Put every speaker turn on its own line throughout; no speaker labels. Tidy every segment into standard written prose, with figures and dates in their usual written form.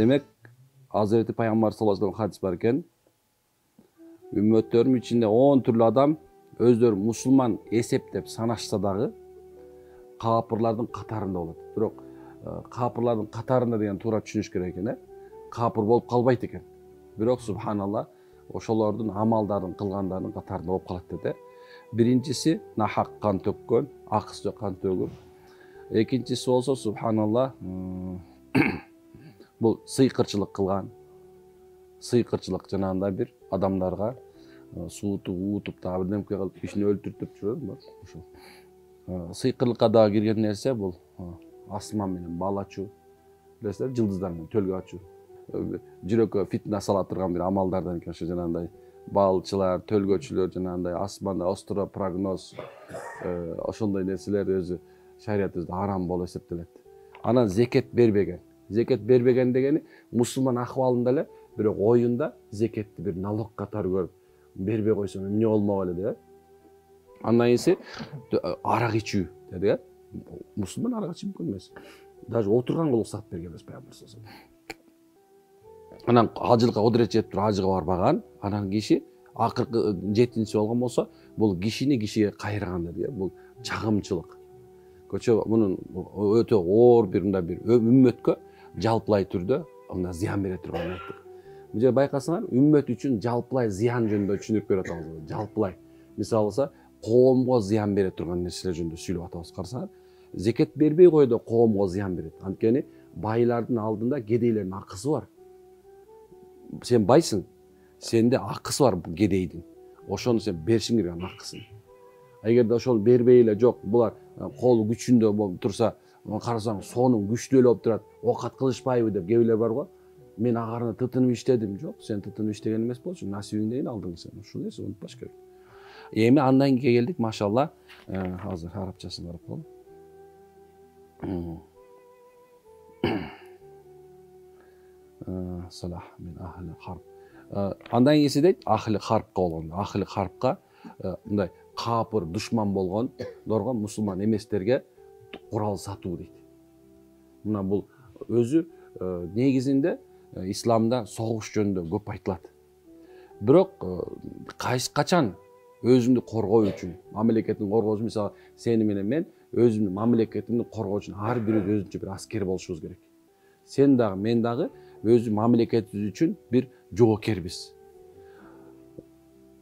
Demek Hazreti Peygamber sallallahu aleyhi ve sellem hadis var ekan. Ümmetlerim içinde 10 türlü adam özleri musulman esептеп sanaşsa dağı kapırlardan katarında olur. Bırak kapırlardan katarında degan tuğra düşünüş gerek ekan. Kapır bolup kalbayt ekan. Bırak subhanallah oşolardın amaldарын kılganlarının katarında bolup kalat dedi. Birincisi nahak kan tökkön, akысыз kan tөгүп. Экинчиси болсо subhanallah бұл сыйкырчылык кылган. Сыйкырчылык жанагындай бир адамдарга суутуп, уутуп, дагы бирдемке кылып кишини өлтүртүп жүрөт. Ошол. Сыйкырлыкка дагы кирген нерсе бул асман менен бал ачуу. Билесиздер, жылдыздар менен төлгө ачуу. Жүрөккө фитна сала турган бир амалдардан экен ошо жанагындай балчылар, төлгөчүлөр жанагындай асманда остро прогноз ошондой нерселер өзү шариятыбызда арам болуп эсептелет. Анан зекет бербеген. Зекет бербеген дегени мусулман акыбалында эле бирок оюнда зекетти бир налог катары көрүп бербей койсом эмне болмок эле деп. Андан кийинси арак ичүү деди. Мусулман арак ичип мүмкүн эмес. Даже отурганга уруксат берген эмес пайгамбар саллаллаху алейхи вассалам. Анан ажылыкка кудурет жетип туруп ажыга барбаган. Анан киши акыркы жетинчи болгон болсо бул кишини кишиге кайрган деди. Бул чагымчылык. Көчө мунун өтө оор бир үммөткө жалпылай түрдө анда зыян бере турган айттык. Бул жерде байкасаңар, үммөт үчүн жалпылай зыян жөнүндө түшүнүк берип атабыз. Жалпылай. Мисалы коомго зыян бере турган нерселер жөнүндө сүйлөп атабыз. Карасаңар, зекет бербей койду коомго зыян берет. Анткени байлардын алдында кедейлердин акысы бар. Сен байсың, сенде акысы бар бул кедейдин. Ошону сен беришиң керек анын акысын. Эгерде ошол бербей эле жок, булар колу күчүндө болуп турса, карасаң сонун күчтүү эле болуп турат. Окат кылышпайбы деп кээ бирлер бар го. Мен агарына тытынып иштедим. Жок, сен тытынып иштеген эмес болчу. Насибиңден алдың сен. Ушул нерсе унутпаш керек. Эми андан кийин келдик, машалла. Азыр арабчасын карап коелу. Салах мен ахли харп. Андан кийинси дейт, ахли харпка болгон. Ахли харпка мындай капыр, душман болгондорго мусулман эместерге курал сатуу дейт. Мына бул өзү негизинде исламда согуш жөнүндө көп айтылат. Бирок кайсы качан өзүңдү коргоо үчүн, мамлекетин коргоо үчүн, мисалы, сени менен мен өзүмдүн мамлекетимди коргоо үчүн ар бирибиз өзүнчө бир аскер болушубуз керек. Сен дагы, мен дагы өзү мамлекетибиз үчүн бир жоокербиз.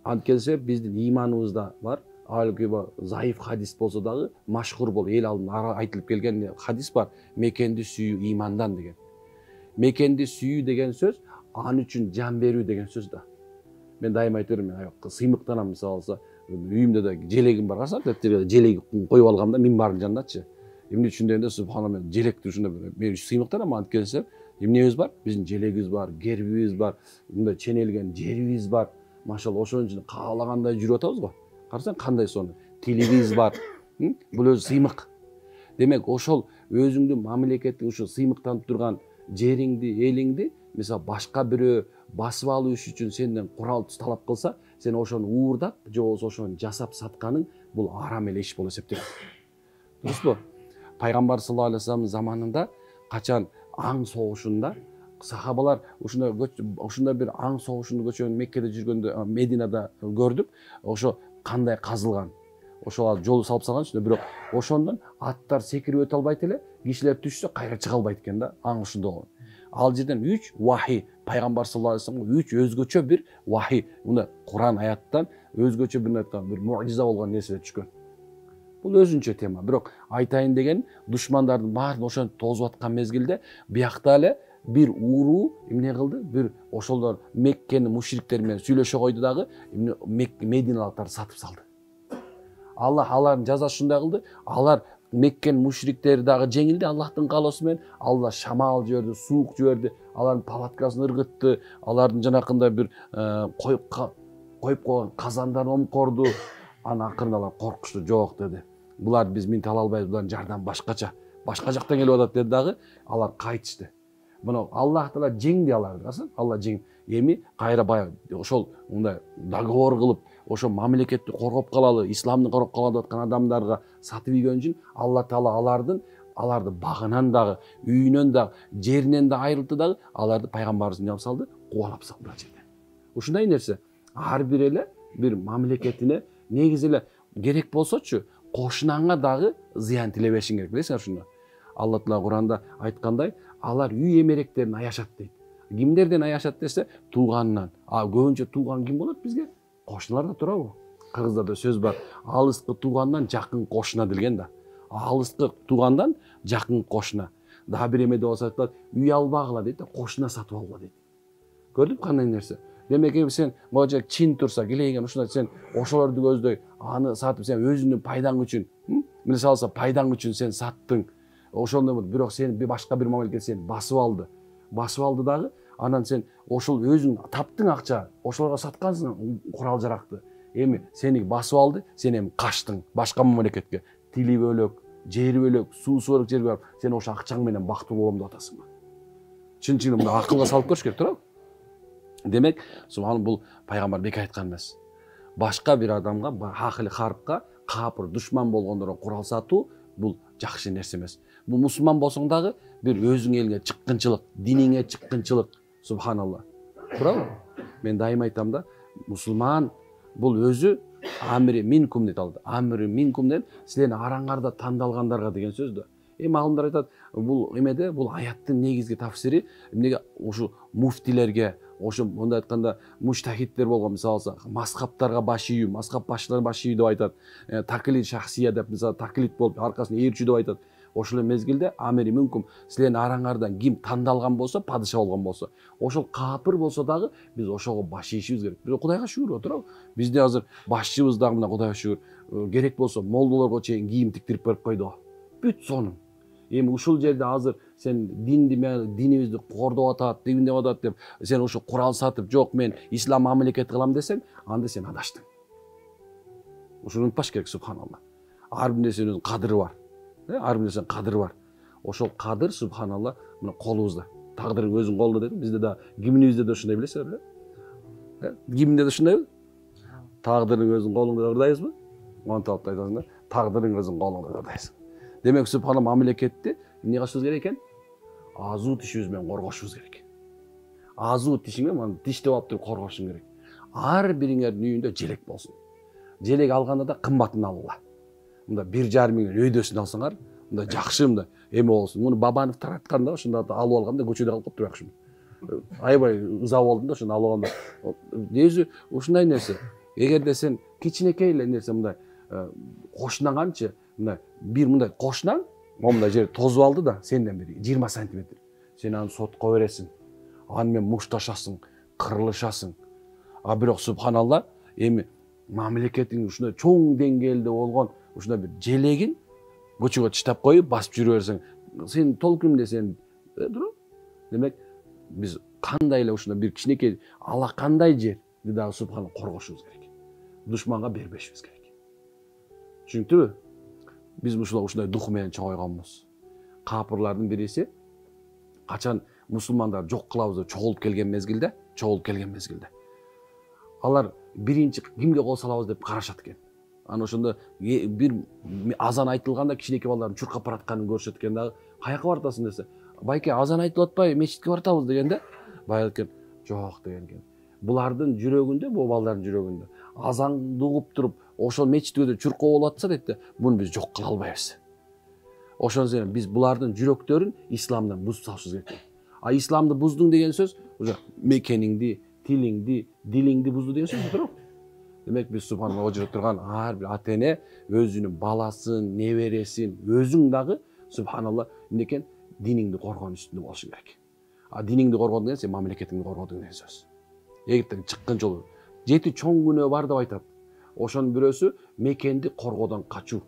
Анткенсе биздин иманыбызда бар, алки заиф хадис болсо дагы машхур болуп эл алдында айтылып келген хадис бар. Мекенди сүйүү имандан деген. Мекенди сүйүү деген сөз ан үчүн жан берүү деген сөз да. Мен дайыма айтып берем, сыймыктанам, мисалы, үйүмдө да желегим бар, карасаң, желеги коюп алгам да минбардын жанындачы. Эмне үчүн дегенде субханалла, мен желекти ушунда мен сыймыктанам, анткенсе эмнебиз бар? Биздин желегибиз бар, гербибиз бар, мындай ченелген жерибиз бар. Машалла, ошонун үчүн каалагандай жүрүп атабыз го. Карасаң, кандай сону тилибиз бар. Бул өзү сыймык. Демек, ошол өзүңдүн мамлекеттин ушу сыймыктанып турган жериңди, элиңди, мисалы, башка бирөө басып алуу үчүн сенден курал талап кылса, сен ошону уурдап, же болбосо ошону жасап сатканың бул арам эле иш болуп эсептелет. Дурусбу? Пайгамбар саллаллаху алейхи вассалам заманында качан аң согушунда сахабалар ушундай бир аң согушунду көчөн Меккеде жүргөндө, Мединада көрдүк. Ошо кандай казылган. Ошол жолу салып салган үчүн, бирок ошондон аттар секирип өтө албайт эле, кишилер түшсө кайра чыга албайт экен да, аң ушундай болгон. Ал жерден 3 вахи, пайгамбар саллаллаху алейхи вассаламга 3 өзгөчө бир вахи, мына Куран аяттан өзгөчө бир муъжиза болгон нерселер түшкөн. Бул өзүнчө тема. Бирок айтайын деген душмандардын баарын ошентип тозуп аткан мезгилде биякта эле бир уруу эмне кылды? Бир ошолдор Меккенин мушриктери менен сүйлөшө койду дагы, Мединалыктарды сатып салды. Аллах алардын жазасы ушундай кылды. Алар Меккенин мушриктери дагы жеңилди Аллахтын каалоосу менен. Алла шамал жиберди, суук жиберди, алардын палаткасын ыргытты, алардын жанакындай бир коюп койгон казандарын омкорду. Аны акырында алар коркушту, жок деди. Булар биз минте ала албайбыз, булардын жардамы башка жактан келип атат деди дагы. Алар кайтышты. Мына Аллах таала жеңди аларды, карасаң, Алла жеңди. Эми кайра баягы ошол мындай договор кылып, ошо мамлекетти коргоп калалы, исламды коргоп калалы деп аткан адамдарга сатып ийген үчүн Алла таала алардын аларды багынан дагы, үйүнөн дагы, жеринен да айырылды дагы, аларды пайгамбарыбыз эмне кылып салды? Кубалап салды ал жерде. Ушундай нерсе. Ар бир эле бир мамлекетине негизи эле керек болсочу кошунаңа дагы зыян тилебешиң керек. Билесиңер ушуну. Алла Таала Куранда айткандай, алар үй эмеректерин аяшат дейт. Кимдерден аяшат десе, тууганынан. Көбүнчө тууган ким болот бизге? Кошуналарда турабы? Кыргыздарда сөз бар. Алыскы туугандан жакын кошуна деген да. Алыскы туугандан жакын кошуна. Дагы бир эмеде болсо айтылат, үй албагыла дейт, кошуна сатып алгыла дейт. Көрдүңбү кандай нерсе? Демек сен могу чин турса, келеген ушундай сен ошолорду көздөй, аны сатып сен өзүнүн пайдаң үчүн, мисалы алса пайдаң үчүн сен саттың. Ошондо бирок сен башка бир мамлекет сени басып алды. Басып алды дагы, анан сен ошол өзүң таптың акча, ошолорго саткансың курал жаракты. Эми сени басып алды, сен эми качтың башка мамлекетке. Тили бөлөк, жери бөлөк, суусу бөлөк жерге барып, сен ошо акчаң менен бактылуу болом деп атасың. Чын-чын мындай акылга салып көрүш керек, туурабы? Демек, субхан бул пайгамбар бек айткан эмес. Башка бир адамга, ахли харпка, капыр, душман болгондорго курал сатуу бул жакшы нерсе эмес. Бул мусулман болсоң дагы бир өзүң элиңе чыккынчылык, диниңе чыккынчылык, субханалла. Туурабы? Мен дайым айтам да, мусулман бул өзү амри минкум дейт алды. Амри минкум деп силердин араңарда тандалгандарга деген сөз да. Малымдар айтат, бул эмеде, бул аяттын негизги тафсири эмнеге ушу муфтилерге, ошо мындай айтканда муштахиттер болгон, мисалы алса, мазхабтарга баш ийүү, мазхаб башчылары баш ийүү деп айтат. Таклид шахсия деп, мисалы таклид болуп, аркасына ээрчүү деп айтат. Ошол мезгилде амери мүмкүн силердин араңардан ким тандалган болсо, падыша болгон болсо, ошол капыр болсо дагы биз ошого баш ийишибиз керек. Бирок Кудайга шүгүр, туурабы? Бизде азыр башчыбыз дагы мына Кудайга шүгүр, керек болсо молдолорго чейин кийим тиктирип берип койду. Бүт сонун. Эми ушул жерде азыр сен динибизди кордоп атат, деп атат деп, сен ушу курал сатып, жок мен ислам мамлекети кылам десең, анда сен адаштың. Ушуну унутпаш керек, субханалла. Ар бир нерсенин кадыры бар. Ар бир нерсенин кадыры бар. Ошол кадыр, субханалла, мына колубузда. Тагдыр өзүнүн колунда дейт. Бизде да гимнибизде да ушундай, билесиңерби? Гимнде да ушундайбы? Тагдырың өзүнүн колуңда ырдайбызбы? Монталып айтасың да, тагдырың өзүнүн колуңда ырдайсың. Демек, субхана мамлекетти эмне кылышыбыз керек экен? Азуу тишибиз менен коргошубуз керек. Азуу тишиң менен тиштеп алып туруп коргошуң керек. Ар бириңердин үйүндө желек болсун. Желек алганда да кымбатын алгыла. Мында 1,5 миңден өйдөсүн алсаңар, мында жакшы мында эме болсун. Муну Бабанов таратканда ошондо алып алганда көчөдө калып калыптыр акшым. Аябай ыза болдум да ошону алып алганда. Өзү ушундай нерсе. Эгерде сен кичинекей эле нерсе мындай кошунаңанчы, мындай бир мындай кошунаң, момундай жер тозуп алды да, сенден бир 20 сантиметр. Сен аны сотко бересиң. Аны менен мушташасың, кырылышасың. Бирок субханалла, эми мамлекетиң ушундай чоң деңгээлде болгон ушундай бир желегин көчөгө таштап коюп басып жүрө берсең, сен толкун десең, туурабы? Демек, биз кандай эле ушундай бир кичинекей ала кандай жерди дагы субханалла коргошубуз керек. Душманга бербешибиз керек. Түшүнүктүбү? Биз ушундай дух менен чоңойгонбуз. Капырлардын бириси качан мусулмандар жок кылабыз деп чогулуп келген мезгилде, алар биринчи кимге кол салабыз деп карашат экен. Аны ошондо бир азан айтылганда кичинекей балдардын чуркап баратканын көрүшөт экен дагы. Каяка баратасың десе, байке азан айтылып атпайбы, мечитке баратабыз дегенде, бай экен, жок деген экен. Булардын жүрөгүндө, бу балдардын жүрөгүндө азанды угуп туруп, ошол мечиткөдө чуркоо болуп атса дейт, буну биз жок кыла албайбыз. Ошондо биз булардын жүрөктөрүн исламдан бузуп салышыбыз керек. Исламды буздуң деген сөз уже мекениңди, тилиңди, дилиңди бузду деген сөз туурабы? Демек биз субханалла жерде турган ар бир ата эне өзүнүн баласын, небересин, өзүң дагы субханалла эмнекен диниңди коргоонун үстүндө болушуң керек. Диниңди коргоодон деген сен мамлекетиңди коргоодон деген сөз. Эгерде чыккан жолу 7 чоң күнөө бар деп айтат. Ошонун бирөөсү мекенди коргоодон качуу.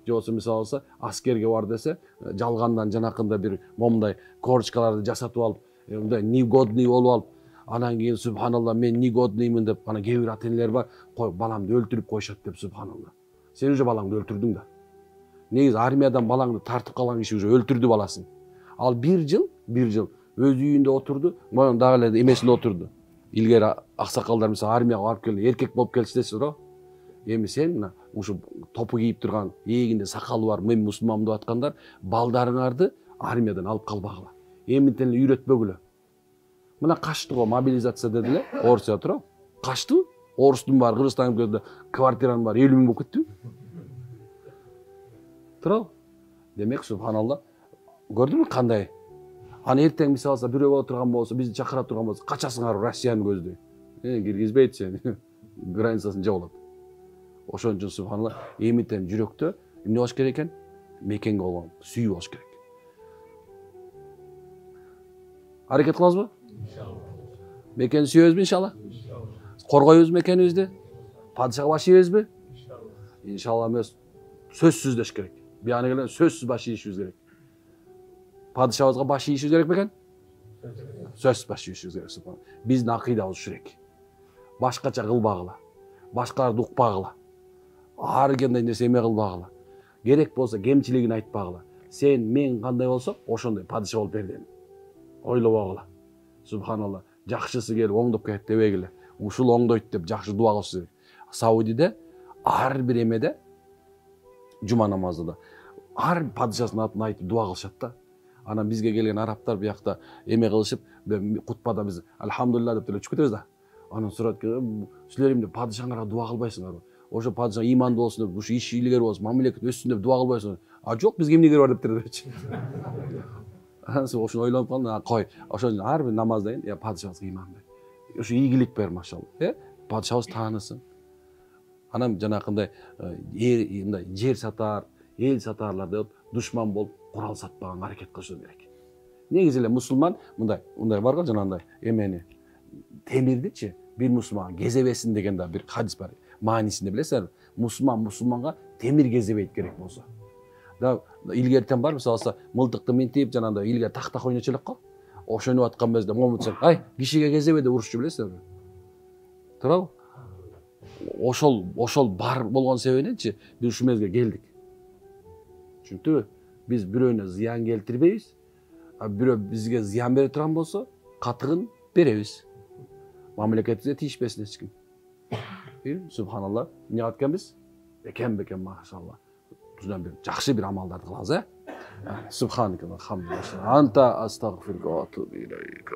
Же болбосо мисалы алса, аскерге бар десе, жалгандан жанакында бир момундай корочкаларды жасатып алып, мындай негодный болуп алып, анан кийин субханалла мен негодныймын деп, ана кээ бир ата-энелер бар, кой баламды өлтүрүп коюшат деп субханалла. Сен уже балаңды өлтүрдүң да. Негизи армиядан балаңды тартып калган киши уже өлтүрдү баласын. Ал бир жыл өз үйүндө отурду, моюн дагы эле эмесинде отурду. Илгери аксакалдар мисалы армияга барып келди, эркек болуп келчи десе, эми сен ушу топу кийип турган, эгинде сакалы бар мен мусулманмын деп аткандар балдарыңарды армиядан алып калбагыла. Эминтен эле үйрөтпөгүлө. Мына качты го мобилизация деди эле, Орусия туурабы? Качты? Орустун баары Кыргызстанга келди, квартиранын баары 50 000 болуп кеттиби? Туурабы? Демек, субханалла, көрдүңбү кандай? Аны эртең мисалы алса бирөө боло турган болсо, бизди чакыра турган болсо, качасыңар Россияны көздөй. Киргизбейт сени. Границасын жеп алат. Ошон үчүн субханалла, эминтен жүрөктө эмне болуш керек экен? Мекенге болгон сүйүү болуш керек. Аракет кылабызбы? Мекенди сүйөбүзбү иншалла? Коргойбузбу мекенибизди? Падышага баш ийбизби? Иншалла эмес, сөзсүздөш керек. Бияны келген сөзсүз баш ийишибиз керек. Падышабызга баш ийишибиз керек бекен? Сөзсүз баш ийишибиз керек. Субханалла. Биздин акыйдабыз жүрек. Башкача кылбагыла. Башкаларды укпагыла. Ар кандай нерсе эме кылбагыла. Керек болсо кемчилигин айтпагыла. Сен мен кандай болсок, ошондой падыша болуп бердим. Ойлобогула. Субханалла. Жакшысы келип оңдоп кетти дебегиле. Ушул оңдойт деп жакшы дуа кылыш керек. Саудиде ар бир эмеде жума намазында ар падышасынын атын айтып дуа кылышат да. Анан бизге келген арабтар биякта эме кылышып, кутбада биз алхамдулилла деп деле чыгып кетебиз да. Анан сурат силер эмне падышаңарга дуа кылбайсыңарбы? Ошо падыша имандуу болсун деп, ушу иш илгери болсун, мамлекет өссүн деп дуа кылбайсыңар. А жок, бизге эмне кереги бар деп дебечи. Ошону ойлонуп калдым, кой. Ошон үчүн ар бир намазда я падышабызга иман бер. Ушу ийгилик бер, машалла. Падышабыз таанысын. Анан жанакындай мындай жер сатар, эл сатарлар деп душман болуп курал сатпаган аракет кылыш керек. Негизи эле мусулман мындай бар го жанагындай эмени темирдичи бир мусулман кезебесин деген да бир хадис бар. Маанисинде билесиңерби? Мусулманга темир кезебейт керек болсо. Да илгертен бар, мисалы мылтыкты минтип жанагындай илгер тактак ойночу элек го. Ошонуп аткан мезгилде момутсаң, ай, кишиге кезебе деп урушчу билесиңерби? Туурабы? Ошол бар болгон себебиненчи биз ушул мезгилге келдик. Түшүндүңбү? Биз бирөөнө зыян келтирбейбиз. А бирөө бизге зыян бере турган болсо, катыгын беребиз. Мамлекетибизге тийишпесин эч ким. Субханалла. Эмне кылат экенбиз? Бекен машалла. Бизden bir жакшы бир амалдарды кылабыз, Субханакалла, хамдулилlah. Анта астагфирука ва атубу илейка.